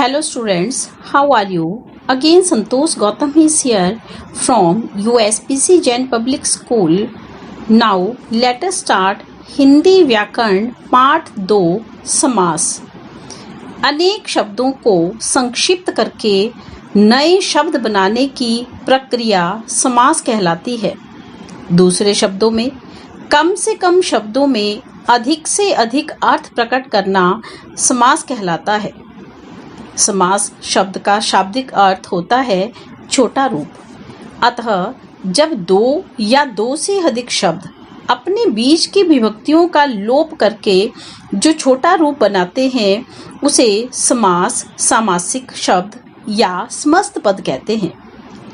Hello students, how are you? Again Santosh Gautam is here from USPC Jain Public School. Now let us start Hindi व्याकरण पाठ 2 समास। अनेक शब्दों को संक्षिप्त करके नए शब्द बनाने की प्रक्रिया समास कहलाती है। दूसरे शब्दों में कम से कम शब्दों में अधिक से अधिक अर्थ प्रकट करना समास कहलाता है। समास शब्द का शाब्दिक अर्थ होता है छोटा रूप। अतः जब दो या दो से अधिक शब्द अपने बीच की विभक्तियों का लोप करके जो छोटा रूप बनाते हैं उसे समास, सामासिक शब्द या समस्त पद कहते हैं।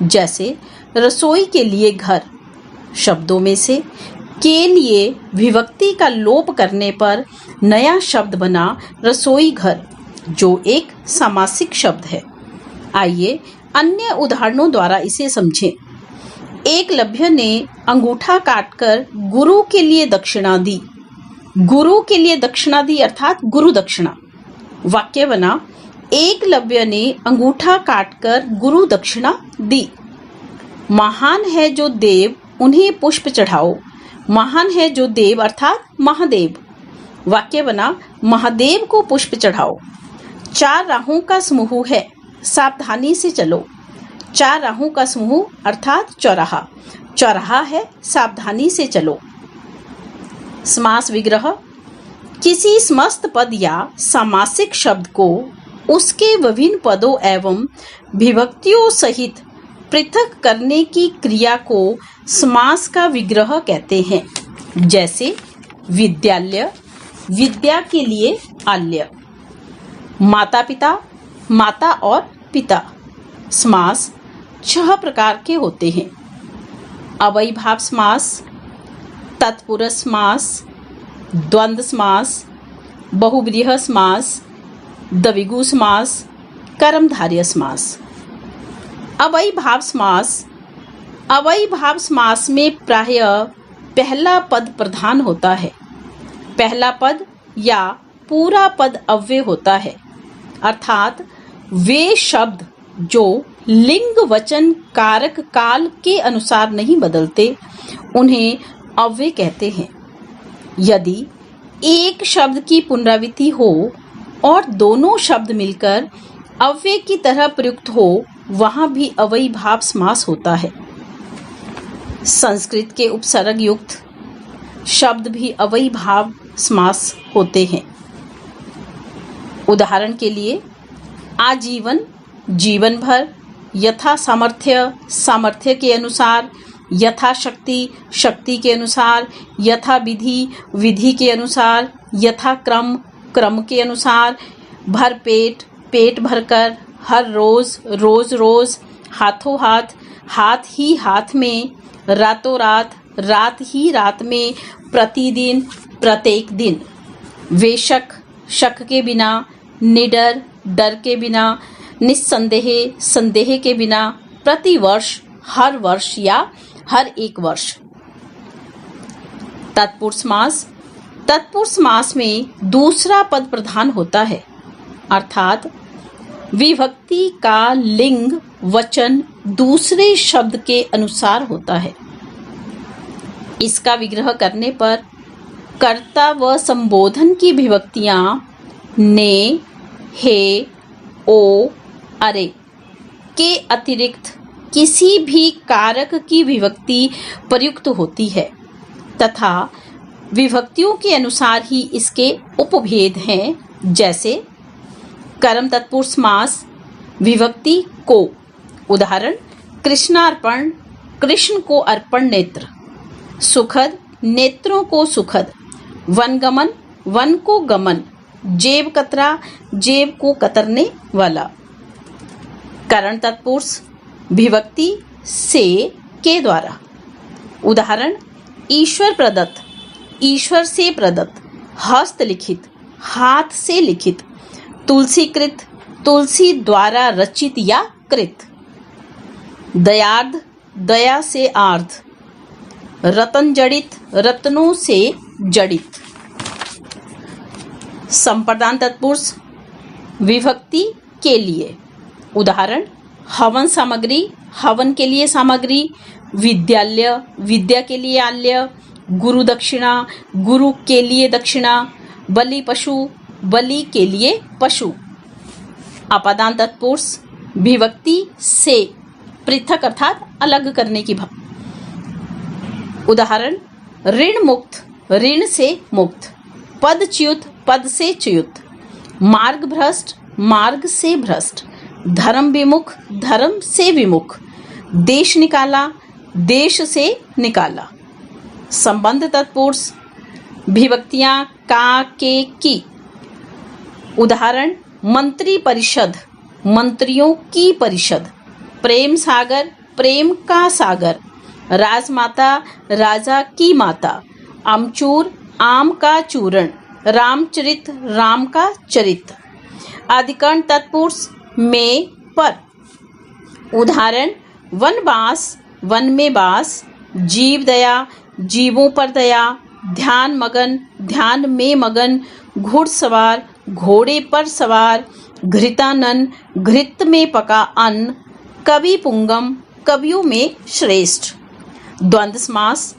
जैसे रसोई के लिए घर शब्दों में से के लिए विभक्ति का लोप करने पर नया शब्द बना रसोई घर, जो एक सामासिक शब्द है। आइए अन्य उदाहरणों द्वारा इसे समझें। एकलव्य ने अंगूठा काटकर गुरु के लिए दक्षिणा दी। गुरु के लिए दक्षिणा दी अर्थात गुरु दक्षिणा। वाक्य बना एकलव्य ने अंगूठा काटकर गुरु दक्षिणा दी। महान है जो देव उन्हें पुष्प चढ़ाओ। महान है जो देव अर्थात महादेव। वाक्य बना महादेव को पुष्प चढ़ाओ। 4 राहों का समूह है, सावधानी से चलो। 4 राहों का समूह अर्थात चौराहा। चौराहा है, सावधानी से चलो। समास विग्रह किसी समस्त पद या सामासिक शब्द को उसके विभिन्न पदों एवं विभक्तियों सहित पृथक करने की क्रिया को समास का विग्रह कहते हैं। जैसे विद्यालय, विद्या के लिए आल्य। माता पिता, माता और पिता। समास 6 प्रकार के होते हैं। अव्ययीभाव समास, तत्पुरुष समास, द्वंद्व समास, बहुव्रीहि समास, द्विगु समास, कर्मधारय समास। अव्ययीभाव समास। अव्ययीभाव समास में प्रायः पहला पद प्रधान होता है। पहला पद या पूरा पद अव्यय होता है, अर्थात वे शब्द जो लिंग वचन कारक काल के अनुसार नहीं बदलते उन्हें अव्यय कहते हैं। यदि एक शब्द की पुनरावृत्ति हो और दोनों शब्द मिलकर अव्यय की तरह प्रयुक्त हो, वहां भी अव्ययीभाव समास होता है। संस्कृत के उपसर्ग युक्त शब्द भी अव्ययीभाव समास होते हैं। उदाहरण के लिए आजीवन, जीवन भर, यथा सामर्थ्य, सामर्थ्य के अनुसार, यथाशक्ति, शक्ति के अनुसार, यथा विधि, विधि के अनुसार, यथा क्रम, क्रम के अनुसार, भर पेट, पेट भरकर, हर रोज, रोज रोज, हाथों हाथ, हाथ ही हाथ में, रातों रात, रात ही रात में, प्रतिदिन, प्रत्येक दिन। वेशक, शक के बिना, निडर, डर के बिना, निस्संदेह, संदेह के बिना, प्रतिवर्ष, हर वर्ष या हर एक वर्ष। तत्पुरुष समास। तत्पुरुष समास में दूसरा पद प्रधान होता है, अर्थात विभक्ति का लिंग वचन दूसरे शब्द के अनुसार होता है। इसका विग्रह करने पर कर्ता व संबोधन की विभक्तियां ने, हे, ओ, अरे के अतिरिक्त किसी भी कारक की विभक्ति प्रयुक्त होती है तथा विभक्तियों के अनुसार ही इसके उपभेद हैं। जैसे कर्म तत्पुरुष समास, विभक्ति को। उदाहरण कृष्णार्पण, कृष्ण को अर्पण नेत्र। सुखद, नेत्रों को सुखद। वनगमन, वन को गमन। जेब कतरा, जेब को कतरने वाला। करण तत्पुरुष, विभक्ति से, के द्वारा। उदाहरण ईश्वर प्रदत्त, ईश्वर से प्रदत्त। हस्तलिखित, हाथ से लिखित। तुलसीकृत, तुलसी द्वारा रचित या कृत। दयार्ध, दया से आर्ध। रतन जड़ित, रत्नों से जड़ित। संप्रदान तत्पुरुष, विभक्ति के लिए। उदाहरण, हवन सामग्री, हवन के लिए सामग्री, विद्यालय, विद्या के लिए आल्य, गुरु दक्षिणा, गुरु के लिए दक्षिणा, बलि पशु, बलि के लिए पशु। अपादान तत्पुरुष विभक्ति से पृथक अर्थात अलग करने की भाव। उदाहरण, ऋण मुक्त, ऋण से मुक्त, पदच्युत, पद से च्युत, मार्ग भ्रष्ट, मार्ग से भ्रष्ट, धर्म विमुख, धर्म से विमुख, देश निकाला, देश से निकाला। संबंध तत्पुरुष विभक्तियां का, के, की। उदाहरण, मंत्री परिषद, मंत्रियों की परिषद, प्रेम सागर, प्रेम का सागर, राजमाता, राजा की माता, अमचूर, आम का चूरण, रामचरित, राम का चरित। अधिकरण तत्पुरुष में, पर। उदाहरण, वनवास, वन में वास, जीव दया, जीवों पर दया, ध्यान मगन, ध्यान में मगन, घुड़सवार, घोड़े पर सवार, घृतानन, घृत में पका अन्न, कवि पुंगम, कवियों में श्रेष्ठ। द्वंद्व समास,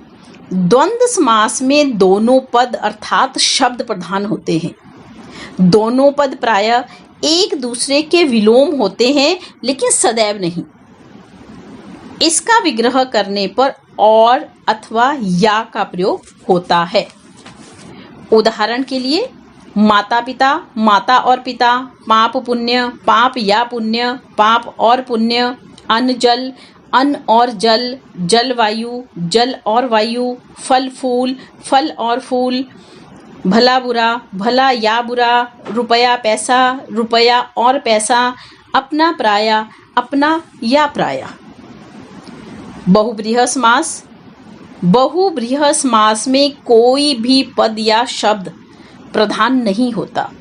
द्वंद्व समास में दोनों पद अर्थात शब्द प्रधान होते हैं। दोनों पद प्रायः एक दूसरे के विलोम होते हैं, लेकिन सदैव नहीं। इसका विग्रह करने पर और अथवा या का प्रयोग होता है। उदाहरण के लिए, माता पिता, माता और पिता, पाप पुण्य, पाप या पुण्य, पाप और पुण्य, अन्न जल, अन्न और जल, जलवायु, जल और वायु, फल फूल, फल और फूल, भला बुरा, भला या बुरा, रुपया पैसा, रुपया और पैसा, अपना पराया, अपना या पराया। बहुब्रीहि समास, बहुब्रीहि समास में कोई भी पद या शब्द प्रधान नहीं होता।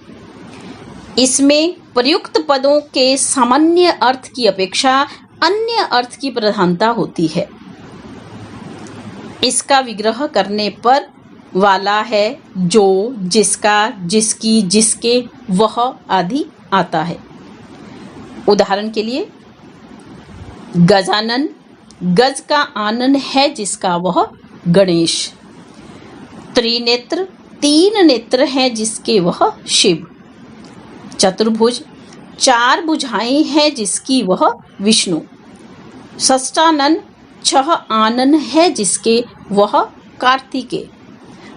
इसमें प्रयुक्त पदों के सामान्य अर्थ की अपेक्षा अन्य अर्थ की प्रधानता होती है। इसका विग्रह करने पर वाला है, जो, जिसका, जिसकी, जिसके, वह आदि आता है। उदाहरण के लिए, गजानन, गज का आनन है जिसका वह गणेश। त्रिनेत्र, तीन नेत्र हैं जिसके वह शिव। चतुर्भुज, चार भुजाएं हैं जिसकी वह विष्णु। षष्ठानन, छह आनन है जिसके वह कार्तिकेय।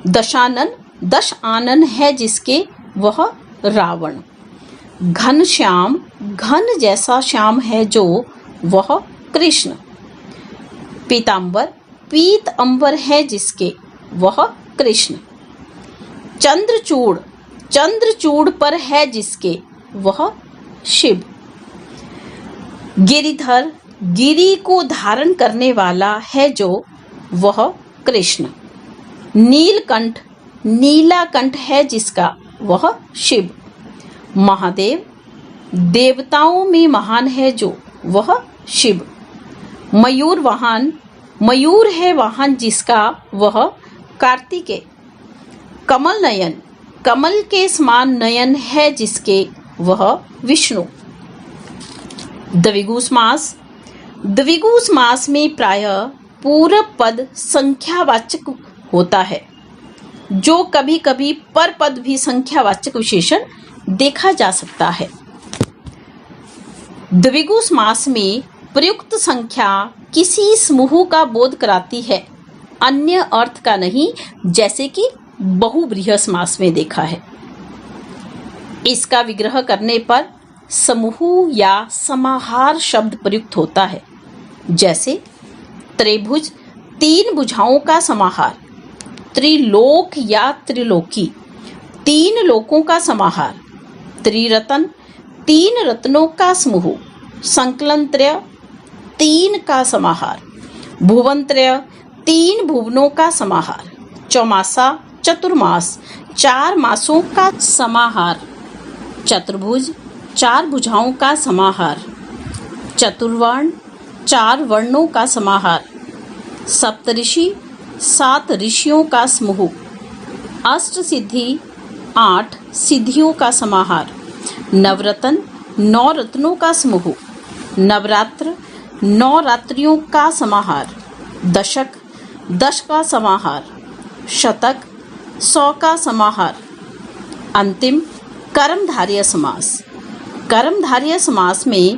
दशानन, दश आनन है जिसके वह रावण। घनश्याम, घन जैसा श्याम है जो वह कृष्ण। पीतांबर, पीत अंबर है जिसके वह कृष्ण। चंद्रचूड़, चंद्रचूड़ पर है जिसके वह शिव। गिरिधर, गिरि को धारण करने वाला है जो वह कृष्ण। नीलकंठ, नीला कंठ है जिसका वह शिव। महादेव, देवताओं में महान है जो वह शिव। मयूर वाहन, मयूर है वाहन जिसका वह कार्तिकेय। कमल नयन, कमल के समान नयन है जिसके वह विष्णु। द्विगु समास, द्विगु समास में प्रायः पूर्व पद संख्यावाचक होता है, जो कभी कभी पर पद भी संख्यावाचक विशेषण देखा जा सकता है। द्विगु समास में प्रयुक्त संख्या किसी समूह का बोध कराती है, अन्य अर्थ का नहीं, जैसे कि बहुब्रीहि समास में देखा है। इसका विग्रह करने पर समूह या समाहार शब्द प्रयुक्त होता है, जैसे त्रिभुज, तीन भुजाओं का समाहार। त्रिलोक या त्रिलोकी, तीन लोकों का समाहार। त्रिरत्न, तीन रत्नों का समूह। संकलनत्रय, तीन का समाहार। भुवनत्रय, तीन भुवनों का समाहार। चौमासा, चतुर्मास, चार मासों का समाहार। चतुर्भुज, चार भुजाओं का समाहार। चतुर्वर्ण, चार वर्णों का समाहार। सप्तऋषि, सात ऋषियों का समूह। अष्टसिद्धि, आठ सिद्धियों का समाहार। नवरत्न, 9 रत्नों का समूह। नवरात्र 9 रात्रियों का समाहार। दशक 10 का समाहार। शतक 100 का समाहार। अंतिम कर्मधारय समास। कर्मधारय समास में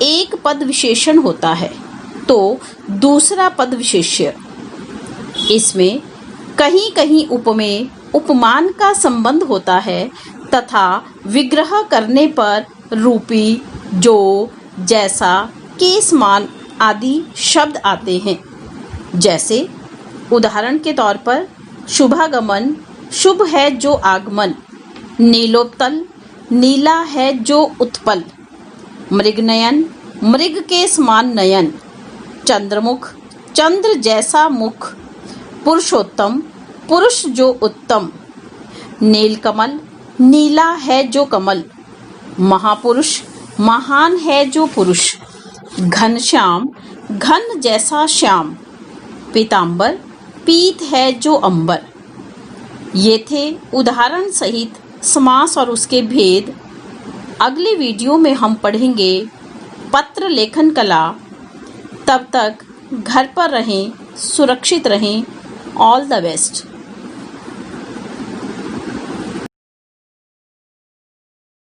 एक पद विशेषण होता है तो दूसरा पद विशेष्य। इसमें कहीं कहीं उपमेय उपमान का संबंध होता है तथा विग्रह करने पर रूपी, जो, जैसा, के समान आदि शब्द आते हैं। जैसे उदाहरण के तौर पर शुभागमन, शुभ है जो आगमन। नीलोत्पल, नीला है जो उत्पल। मृगनयन, मृग के समान नयन। चंद्रमुख, चंद्र जैसा मुख। पुरुषोत्तम, पुरुष जो उत्तम। नीलकमल, नीला है जो कमल। महापुरुष, महान है जो पुरुष। घनश्याम, घन जैसा श्याम। पीतांबर, पीत है जो अंबर। ये थे उदाहरण सहित समास और उसके भेद। अगले वीडियो में हम पढ़ेंगे पत्र लेखन कला। तब तक घर पर रहें, सुरक्षित रहें। All the best.